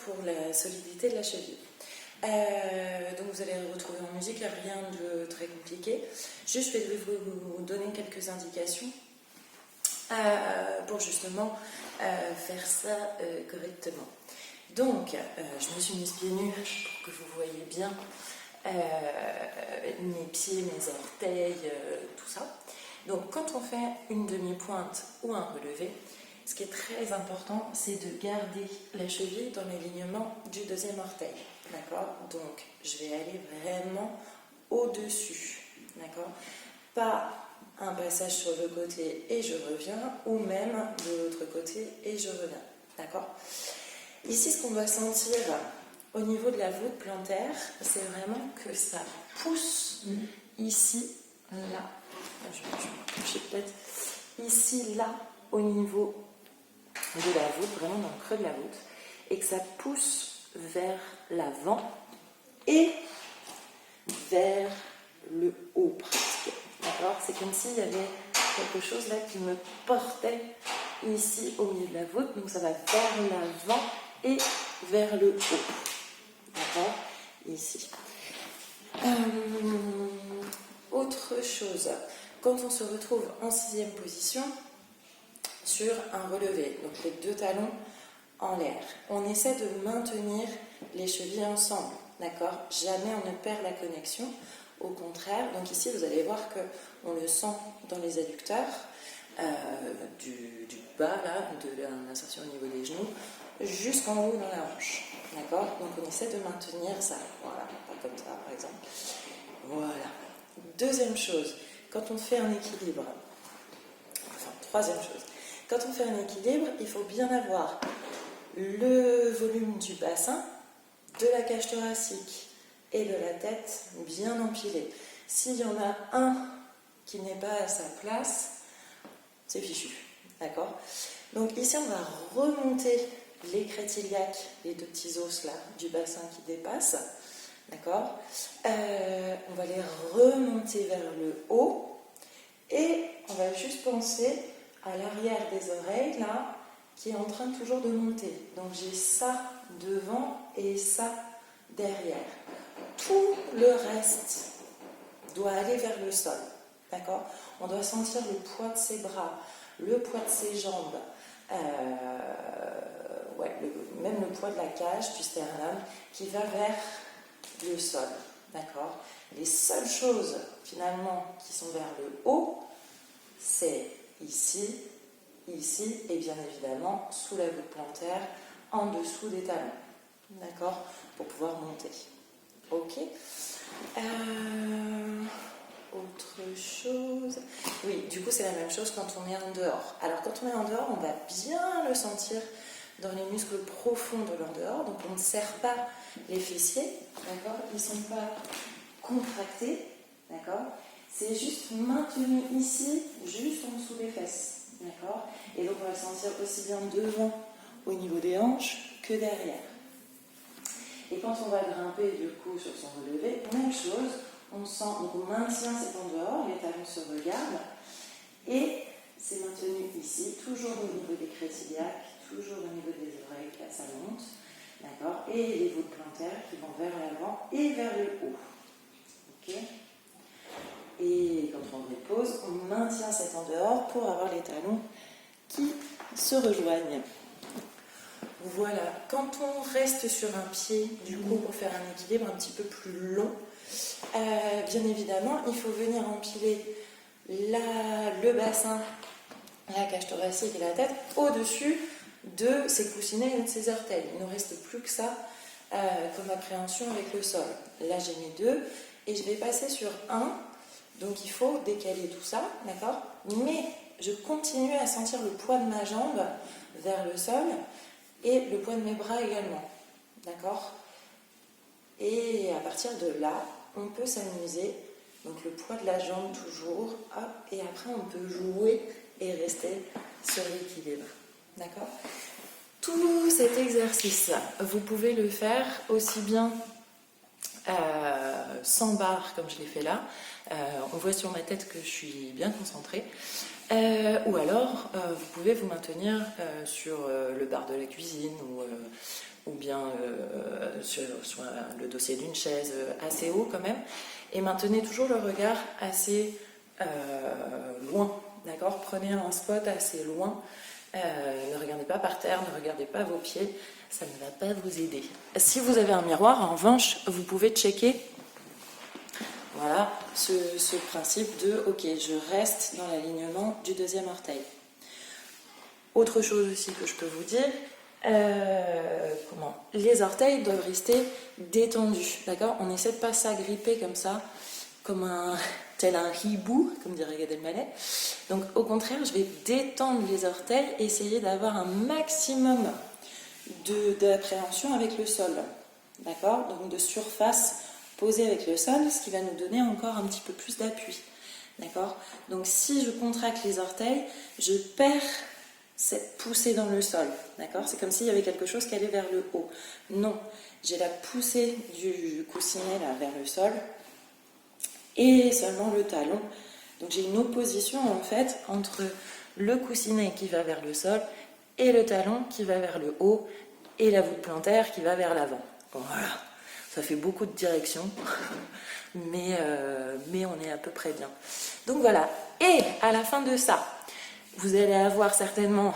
pour la solidité de la cheville. Donc vous allez retrouver en musique, rien de très compliqué. Juste je vais vous donner quelques indications pour justement faire ça correctement. Donc je me suis mise pieds nus pour que vous voyez bien mes pieds, mes orteils, tout ça. Donc quand on fait une demi-pointe ou un relevé, ce qui est très important, c'est de garder la cheville dans l'alignement du deuxième orteil. D'accord? Donc je vais aller vraiment au-dessus. D'accord? Pas un passage sur le côté et je reviens, ou même de l'autre côté et je reviens. D'accord? Ici, ce qu'on doit sentir au niveau de la voûte plantaire, c'est vraiment que ça pousse ici, là. Je vais me coucher peut-être ici, là, au niveau de la voûte, vraiment dans le creux de la voûte, et que ça pousse vers l'avant et vers le haut presque. D'accord? C'est comme s'il y avait quelque chose là qui me portait ici au milieu de la voûte, donc ça va vers l'avant et vers le haut. D'accord? Ici. Autre chose, quand on se retrouve en 6e position sur un relevé, donc les deux talons en l'air, on essaie de maintenir les chevilles ensemble, d'accord? Jamais on ne perd la connexion, au contraire. Donc ici vous allez voir qu'on le sent dans les adducteurs, du bas là, de l'insertion au niveau des genoux, jusqu'en haut dans la hanche, d'accord? Donc on essaie de maintenir ça, voilà, pas comme ça par exemple, voilà. Deuxième chose, quand on fait un équilibre, enfin troisième chose, quand on fait un équilibre, il faut bien avoir le volume du bassin, de la cage thoracique et de la tête bien empilés. S'il y en a un qui n'est pas à sa place, c'est fichu, d'accord? Donc ici, on va remonter les crête-iliaques, les deux petits os là du bassin qui dépassent, d'accord? On va les remonter vers le haut et on va juste penser à l'arrière des oreilles là qui est en train toujours de monter. Donc j'ai ça devant et ça derrière. Tout le reste doit aller vers le sol, d'accord? On doit sentir le poids de ses bras, le poids de ses jambes, même le poids de la cage du sternum qui va vers le sol, d'accord? Les seules choses finalement qui sont vers le haut, c'est ici, ici et bien évidemment sous la voûte plantaire, en dessous des talons, d'accord? Pour pouvoir monter. Ok? Autre chose. Oui, du coup c'est la même chose quand on est en dehors. Alors quand on est en dehors, on va bien le sentir dans les muscles profonds de l'en dehors. Donc on ne serre pas les fessiers, d'accord? Ils ne sont pas contractés, d'accord? C'est juste maintenu ici, juste en dessous des fesses, d'accord? Et donc on va le sentir aussi bien devant au niveau des hanches que derrière. Et quand on va grimper du coup sur son relevé, même chose, on sent, donc on maintient cet en dehors, les talons se regardent, et c'est maintenu ici, toujours au niveau des crête-iliaques, toujours au niveau des oreilles, là ça monte, d'accord, et les voûtes plantaires qui vont vers l'avant et vers le haut. Ok? Et quand on repose, on maintient cet en dehors pour avoir les talons qui se rejoignent. Voilà, quand on reste sur un pied, du coup, pour faire un équilibre un petit peu plus long, bien évidemment, il faut venir empiler le bassin, la cage thoracique et la tête au-dessus de ses coussinets et de ses orteils. Il ne reste plus que ça comme appréhension avec le sol. Là, j'ai mis 2 et je vais passer sur 1. Donc, il faut décaler tout ça, d'accord? Mais je continue à sentir le poids de ma jambe vers le sol et le poids de mes bras également, d'accord? Et à partir de là, on peut s'amuser, donc le poids de la jambe toujours, hop, et après on peut jouer et rester sur l'équilibre, d'accord? Tout cet exercice, vous pouvez le faire aussi bien sans barre comme je l'ai fait là, on voit sur ma tête que je suis bien concentrée, ou alors vous pouvez vous maintenir sur le bar de la cuisine ou bien bien sur le dossier d'une chaise assez haut quand même, et maintenez toujours le regard assez loin, d'accord? Prenez un spot assez loin, ne regardez pas par terre, ne regardez pas vos pieds, ça ne va pas vous aider. Si vous avez un miroir, en revanche, vous pouvez checker, voilà, ce principe de ok, je reste dans l'alignement du deuxième orteil. Autre chose aussi que je peux vous dire, les orteils doivent rester détendus, d'accord? On essaie de pas s'agripper comme ça, tel un hibou, comme dirait Gad Elmaleh. Donc au contraire, je vais détendre les orteils, essayer d'avoir un maximum d'appréhension avec le sol, d'accord? Donc de surface posée avec le sol, ce qui va nous donner encore un petit peu plus d'appui, d'accord? Donc si je contracte les orteils, je perds cette poussée dans le sol, d'accord? C'est comme s'il y avait quelque chose qui allait vers le haut. Non, j'ai la poussée du coussinet là, vers le sol et seulement le talon. Donc j'ai une opposition en fait entre le coussinet qui va vers le sol et le talon qui va vers le haut et la voûte plantaire qui va vers l'avant. Voilà, ça fait beaucoup de directions, mais on est à peu près bien. Donc voilà, et à la fin de ça, vous allez avoir certainement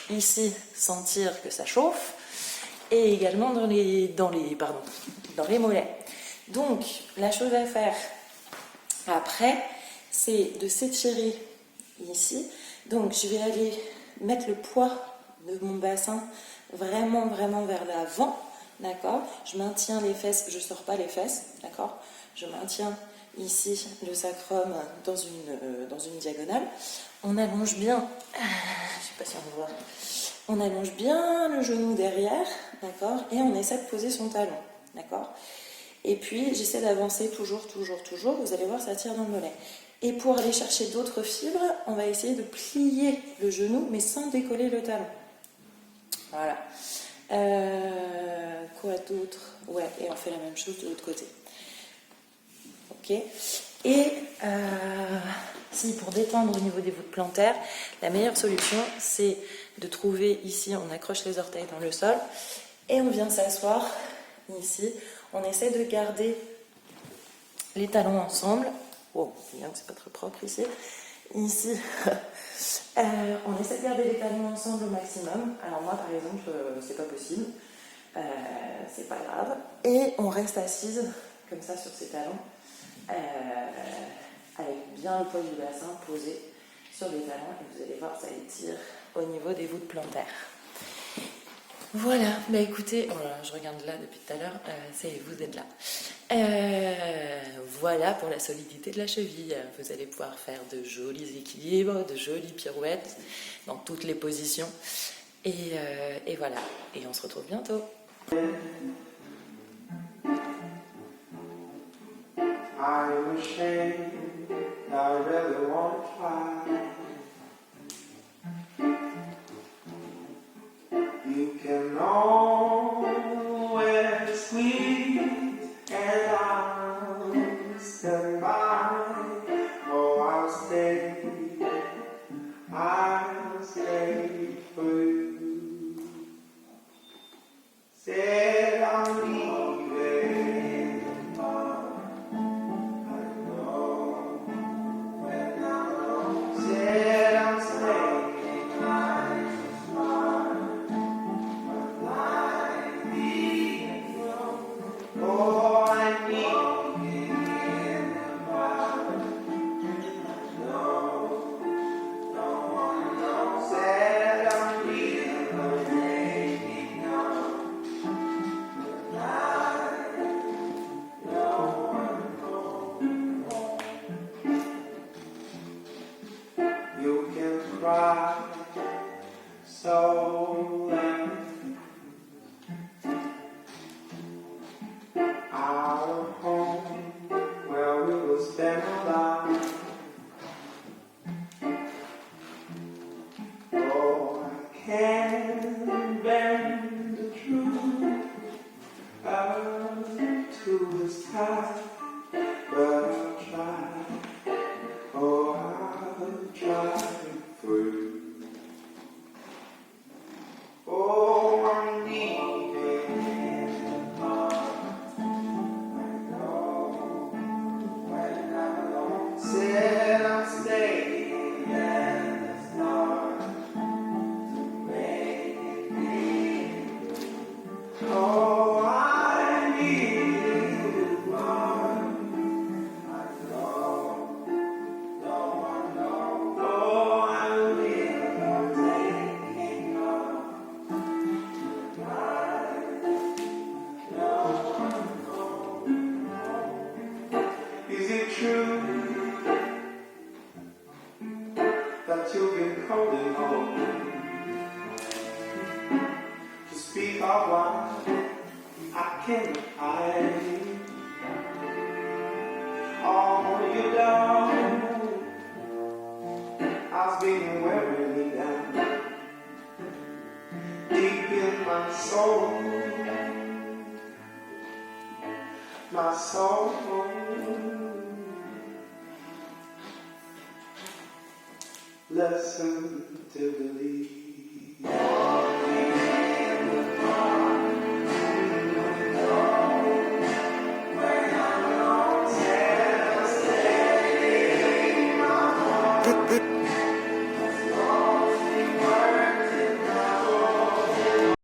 ici sentir que ça chauffe et également dans les mollets. Donc la chose à faire après, c'est de s'étirer ici. Donc je vais aller mettre le poids de mon bassin vraiment vers l'avant, d'accord? Je maintiens les fesses, je ne sors pas les fesses, d'accord? Je maintiens ici le sacrum dans une diagonale. On allonge bien, je ne sais pas si on voit, on allonge bien le genou derrière, d'accord? Et on essaie de poser son talon, d'accord? Et puis j'essaie d'avancer toujours, vous allez voir ça tire dans le mollet. Et pour aller chercher d'autres fibres, on va essayer de plier le genou mais sans décoller le talon. Voilà. Quoi d'autre? Ouais, et on fait la même chose de l'autre côté. Ok. Et si pour détendre au niveau des voûtes plantaires, la meilleure solution c'est de trouver ici, on accroche les orteils dans le sol et on vient s'asseoir ici. On essaie de garder les talons ensemble. Oh, c'est bien que c'est pas très propre ici. Ici, on essaie de garder les talons ensemble au maximum. Alors moi, par exemple, c'est pas possible. C'est pas grave. Et on reste assise comme ça sur ses talons, avec bien le poids du bassin posé sur les talons. Et vous allez voir, ça étire au niveau des voûtes plantaires. Voilà, bah écoutez, voilà, je regarde là depuis tout à l'heure, vous êtes là. Voilà pour la solidité de la cheville. Vous allez pouvoir faire de jolis équilibres, de jolies pirouettes dans toutes les positions. Et voilà, et on se retrouve bientôt. I'm ashamed, I really won't try. You can always squeeze and I'll stand by. Oh, I'll stay for you. Said I'm leaving, I know. Oh, I need one. I know, I know. Oh, I need taking on. Is it true that you've been holding on to speak of why I can't hide? Oh, you know, I've been wearing me down deep in my soul, my soul. Listen to believe.